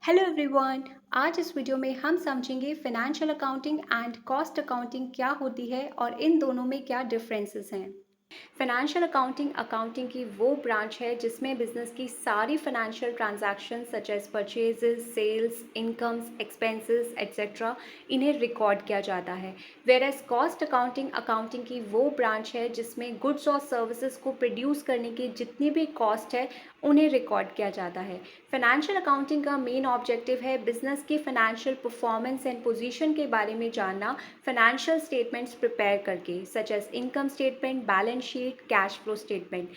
Hello everyone. आज इस video में हम समझेंगे financial accounting and cost accounting क्या होती है और इन दोनों में क्या डिफरेंसेस हैं। फाइनेंशियल अकाउंटिंग अकाउंटिंग की वो ब्रांच है जिसमें बिजनेस की सारी financial transaction such as purchases, sales, incomes, expenses etcetera इन्हें रिकॉर्ड किया जाता है। Whereas cost accounting accounting की वो ब्रांच है जिसमें गुड्स और सर्विसेज को प्रोड्यूस करने की जितनी भी कॉस्ट है उन्हें रिकॉर्ड किया जाता है। फाइनेंशियल अकाउंटिंग का मेन ऑब्जेक्टिव है बिजनेस की फाइनेंशियल परफॉर्मेंस एंड पोजीशन के बारे में जानना, फाइनेंशियल स्टेटमेंट्स प्रिपेयर करके such as income statement, balance sheet, cash flow statement.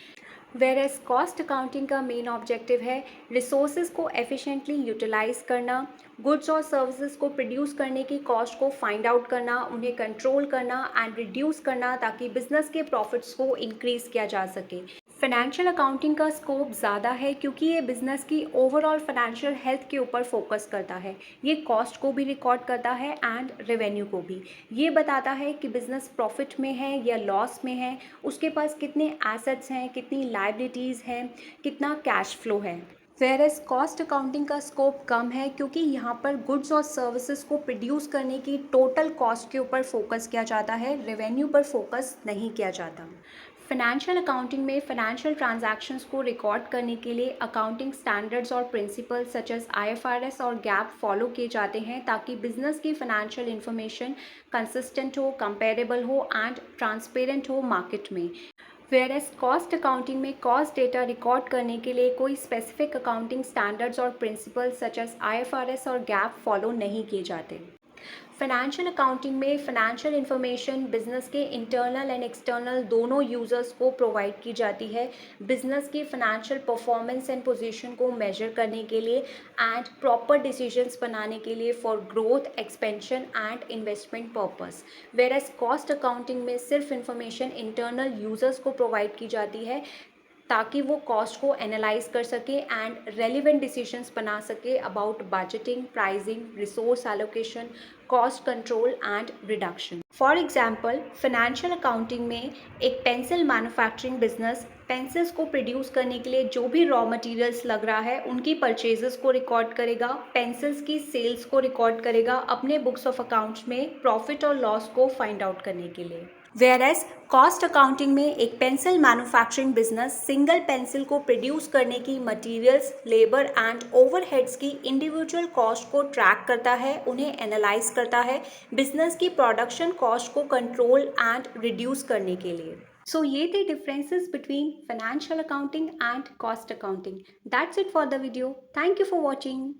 Whereas cost accounting का मेन ऑब्जेक्टिव है रिसोर्सेज को एफिशिएंटली यूटिलाइज करना, गुड्स और सर्विसेज को प्रोड्यूस करने की कॉस्ट को फाइंड आउट करना, उन्हें कंट्रोल करना एंड रिड्यूस करना ताकि बिजनेस के प्रॉफिट्स को इंक्रीज किया जा सके। फाइनेंशियल अकाउंटिंग का स्कोप ज़्यादा है क्योंकि ये बिजनेस की ओवरऑल फाइनेंशियल हेल्थ के ऊपर फोकस करता है। ये कॉस्ट को भी रिकॉर्ड करता है एंड रेवेन्यू को भी। ये बताता है कि बिजनेस प्रॉफिट में है या लॉस में है, उसके पास कितने एसेट्स हैं, कितनी लायबिलिटीज़ हैं, कितना कैश फ्लो है। वेयर एज कॉस्ट अकाउंटिंग का स्कोप कम है क्योंकि यहाँ पर गुड्स और सर्विसेज को प्रोड्यूस करने की टोटल कॉस्ट के ऊपर फोकस किया जाता है, रेवेन्यू पर फोकस नहीं किया जाता। फाइनेंशियल अकाउंटिंग में फाइनेंशियल ट्रांजैक्शंस को रिकॉर्ड करने के लिए अकाउंटिंग स्टैंडर्ड्स और प्रिंसिपल्स सच एज आईएफआरएस और गैप फॉलो किए जाते हैं ताकि बिजनेस की फाइनेंशियल इंफॉर्मेशन कंसिस्टेंट हो, कंपेरेबल हो एंड ट्रांसपेरेंट हो मार्केट में। वेयर एज कॉस्ट अकाउंटिंग में कॉस्ट डेटा रिकॉर्ड करने के लिए कोई स्पेसिफिक अकाउंटिंग स्टैंडर्ड्स और प्रिंसिपल्स सच एज आईएफआरएस और गैप फॉलो नहीं किए जाते। फाइनेंशियल अकाउंटिंग में फाइनेंशियल इंफॉर्मेशन बिजनेस के इंटरनल एंड एक्सटर्नल दोनों यूजर्स को प्रोवाइड की जाती है बिजनेस की फाइनेंशियल परफॉर्मेंस एंड पोजीशन को मेजर करने के लिए एंड प्रॉपर डिसीजंस बनाने के लिए for growth, expansion and investment purpose. Whereas cost accounting में सिर्फ इंफॉर्मेशन इंटरनल यूजर्स को प्रोवाइड की जाती है ताकि वो कॉस्ट को एनालाइज कर सके एंड रेलिवेंट डिसीजंस बना सके about budgeting, pricing, resource allocation, cost control and reduction. For example, financial accounting में एक पेंसिल मैन्युफैक्चरिंग बिजनेस पेंसिल्स को प्रोड्यूस करने के लिए जो भी रॉ मटेरियल्स लग रहा है उनकी परचेजेस को रिकॉर्ड करेगा, पेंसिल्स की सेल्स को रिकॉर्ड करेगा अपने बुक्स ऑफ अकाउंट्स में प्रॉफिट और लॉस को फाइंड आउट करने के लिए। वेयर एज कॉस्ट अकाउंटिंग में एक pencil manufacturing business single pencil को प्रोड्यूस करने की मटेरियल्स, लेबर एंड ओवरहेड्स की इंडिविजुअल कॉस्ट को ट्रैक करता है, उन्हें एनालाइज करता है बिजनेस की प्रोडक्शन कॉस्ट को कंट्रोल एंड रिड्यूस करने के लिए। सो ये थे differences between financial accounting and cost accounting. That's it for the video. Thank you for watching.